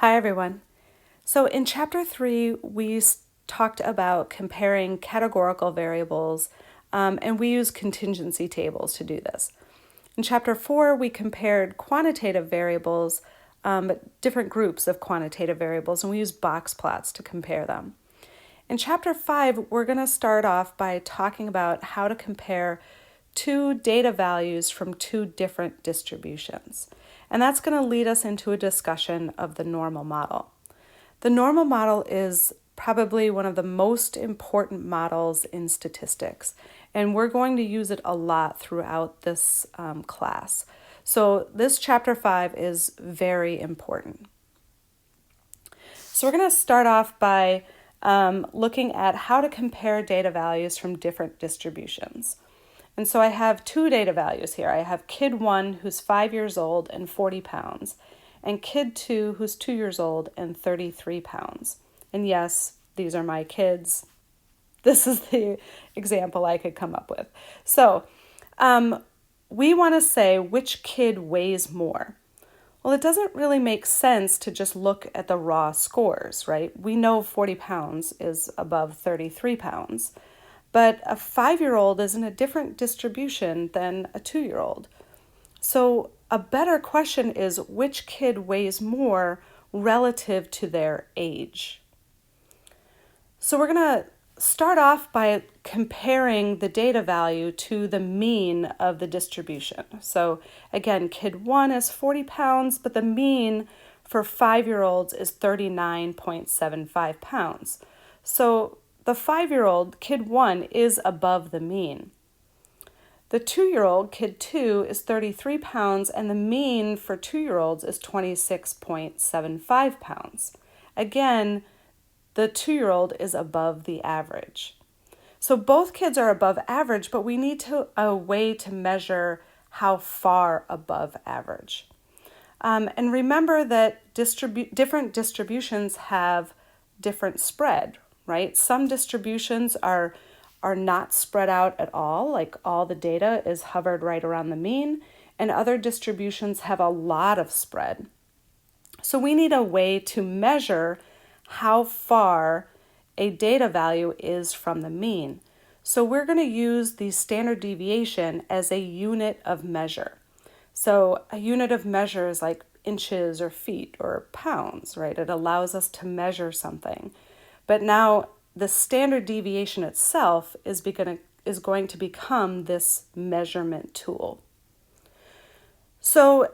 Hi, everyone. So in Chapter 3, we talked about comparing categorical variables, and we use contingency tables to do this. In Chapter 4, we compared quantitative variables, different groups of quantitative variables, and we use box plots to compare them. In Chapter 5, we're going to start off by talking about how to compare two data values from two different distributions. And that's going to lead us into a discussion of the normal model. The normal model is probably one of the most important models in statistics, and we're going to use it a lot throughout this class. So this Chapter 5 is very important. So we're going to start off by looking at how to compare data values from different distributions. And so I have two data values here. I have kid 1, who's 5 years old and 40 pounds, and kid 2, who's 2 years old and 33 pounds. And yes, these are my kids. This is the example I could come up with. So we want to say which kid weighs more. Well, it doesn't really make sense to just look at the raw scores, right? We know 40 pounds is above 33 pounds, but a 5-year-old is in a different distribution than a 2-year-old. So a better question is which kid weighs more relative to their age. So we're going to start off by comparing the data value to the mean of the distribution. So again, kid 1 is 40 pounds, but the mean for 5-year-olds is 39.75 pounds. So the 5-year-old, kid 1, is above the mean. The 2-year-old, kid 2, is 33 pounds, and the mean for 2-year-olds is 26.75 pounds. Again, the 2-year-old is above the average. So both kids are above average, but we need a way to measure how far above average. And remember that different distributions have different spread, right? Some distributions are not spread out at all, like all the data is hovered right around the mean, and other distributions have a lot of spread. So we need a way to measure how far a data value is from the mean. So we're going to use the standard deviation as a unit of measure. So a unit of measure is like inches or feet or pounds, right? It allows us to measure something. But now the standard deviation itself is going to become this measurement tool. So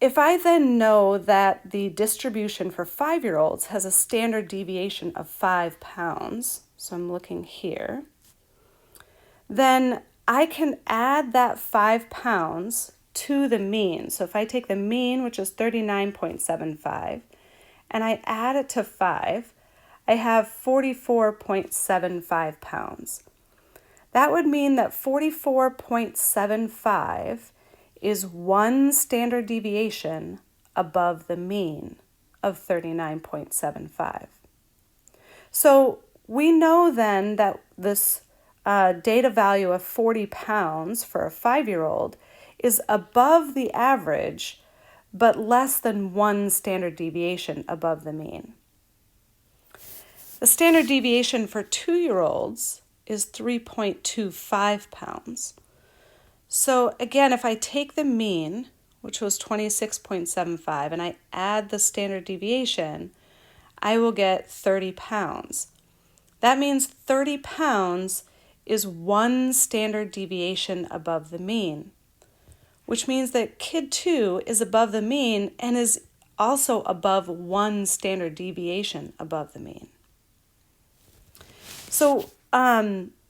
if I then know that the distribution for 5-year-olds has a standard deviation of 5 pounds, so I'm looking here, then I can add that 5 pounds to the mean. So if I take the mean, which is 39.75, and I add it to 5, I have 44.75 pounds. That would mean that 44.75 is one standard deviation above the mean of 39.75. So we know then that this data value of 40 pounds for a 5-year-old is above the average, but less than one standard deviation above the mean. The standard deviation for 2-year-olds is 3.25 pounds. So again, if I take the mean, which was 26.75, and I add the standard deviation, I will get 30 pounds. That means 30 pounds is one standard deviation above the mean, which means that kid 2 is above the mean and is also above one standard deviation above the mean. So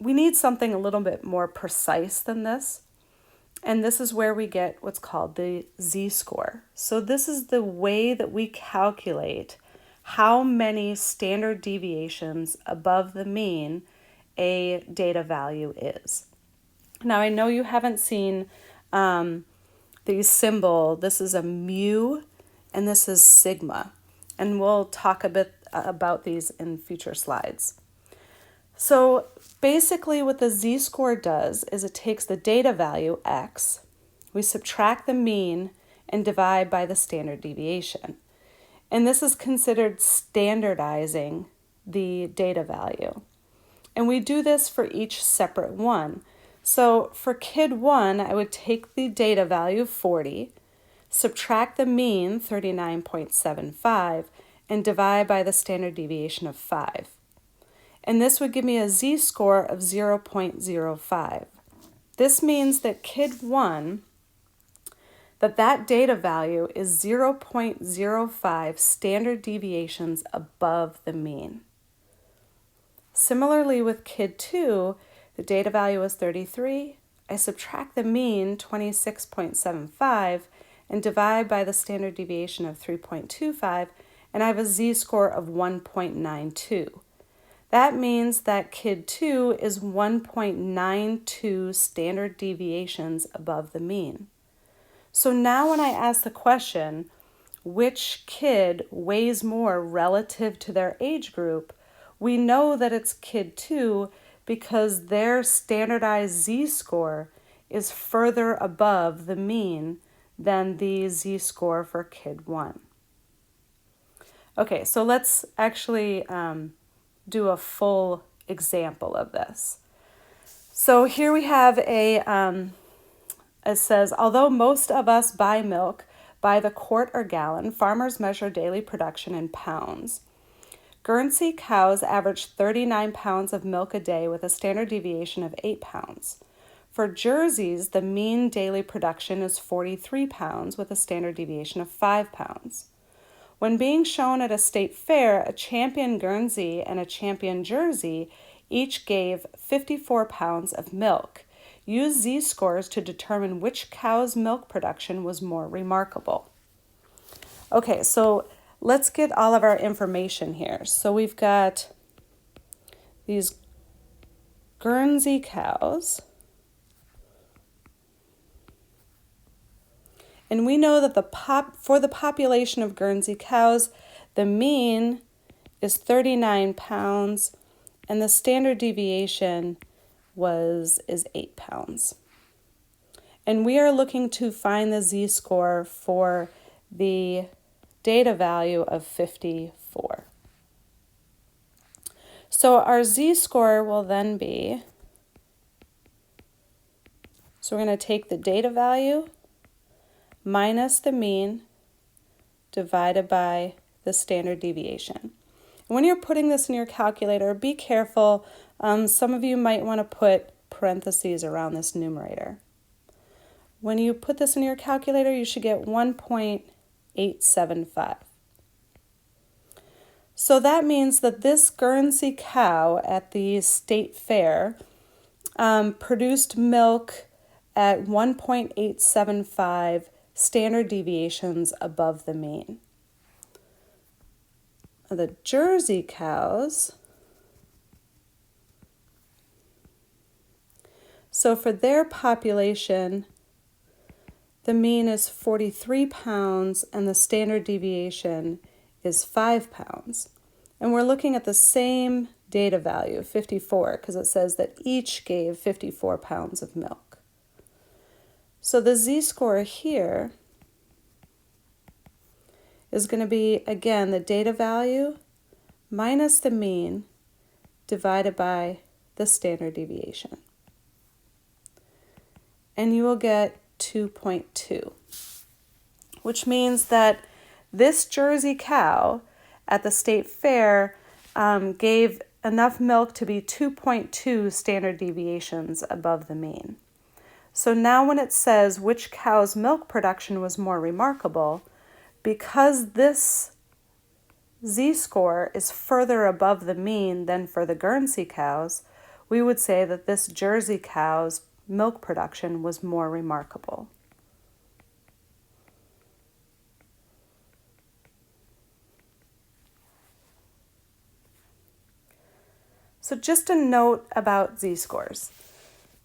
we need something a little bit more precise than this. And this is where we get what's called the Z-score. So this is the way that we calculate how many standard deviations above the mean a data value is. Now, I know you haven't seen the symbol. This is a mu and this is sigma. And we'll talk a bit about these in future slides. So basically what the Z-score does is it takes the data value x, we subtract the mean, and divide by the standard deviation. And this is considered standardizing the data value. And we do this for each separate one. So for kid 1, I would take the data value 40, subtract the mean 39.75, and divide by the standard deviation of 5. And this would give me a z-score of 0.05. This means that kid 1, that data value is 0.05 standard deviations above the mean. Similarly with kid 2, the data value is 33. I subtract the mean, 26.75, and divide by the standard deviation of 3.25, and I have a z-score of 1.92. That means that kid 2 is 1.92 standard deviations above the mean. So now when I ask the question, which kid weighs more relative to their age group, we know that it's kid 2 because their standardized z-score is further above the mean than the z-score for kid 1. Okay, so let's actually do a full example of this. So here we have it says, although most of us buy milk by the quart or gallon, farmers measure daily production in pounds. Guernsey cows average 39 pounds of milk a day with a standard deviation of 8 pounds. For Jerseys, the mean daily production is 43 pounds with a standard deviation of 5 pounds. When being shown at a state fair, a champion Guernsey and a champion Jersey each gave 54 pounds of milk. Use Z-scores to determine which cow's milk production was more remarkable. Okay, so let's get all of our information here. So we've got these Guernsey cows. And we know that for the population of Guernsey cows, the mean is 39 pounds and the standard deviation is 8 pounds. And we are looking to find the z-score for the data value of 54. So our z-score will then be, so we're going to take the data value minus the mean divided by the standard deviation. When you're putting this in your calculator, be careful. Some of you might want to put parentheses around this numerator. When you put this in your calculator, you should get 1.875. So that means that this Guernsey cow at the state fair produced milk at 1.875 standard deviations above the mean. The Jersey cows, so for their population, the mean is 43 pounds and the standard deviation is 5 pounds. And we're looking at the same data value, 54, because it says that each gave 54 pounds of milk. So the z-score here is going to be, again, the data value minus the mean divided by the standard deviation. And you will get 2.2, which means that this Jersey cow at the state fair gave enough milk to be 2.2 standard deviations above the mean. So now when it says which cow's milk production was more remarkable, because this z-score is further above the mean than for the Guernsey cows, we would say that this Jersey cow's milk production was more remarkable. So just a note about z-scores.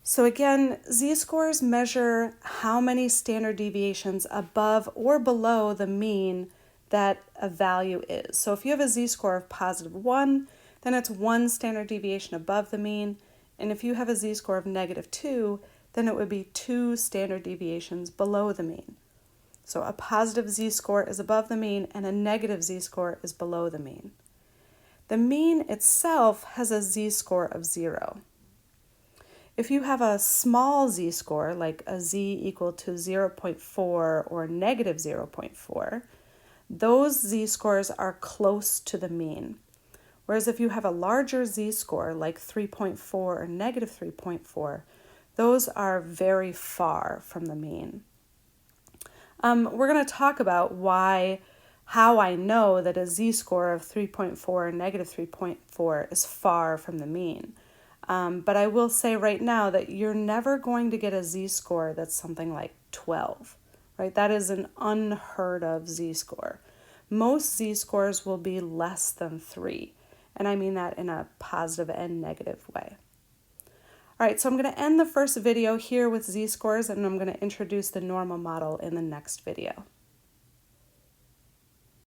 So again, z-scores measure how many standard deviations above or below the mean that a value is. So if you have a z-score of +1, then it's 1 standard deviation above the mean. And if you have a z-score of -2, then it would be 2 standard deviations below the mean. So a positive z-score is above the mean and a negative z-score is below the mean. The mean itself has a z-score of 0. If you have a small z-score, like a z equal to 0.4 or negative 0.4, those z-scores are close to the mean. Whereas if you have a larger z-score, like 3.4 or negative 3.4, those are very far from the mean. We're going to talk about how I know that a z-score of 3.4 or negative 3.4 is far from the mean. But I will say right now that you're never going to get a z-score that's something like 12, right? That is an unheard of z-score. Most z-scores will be less than 3, and I mean that in a positive and negative way. All right, so I'm going to end the first video here with z-scores, and I'm going to introduce the normal model in the next video.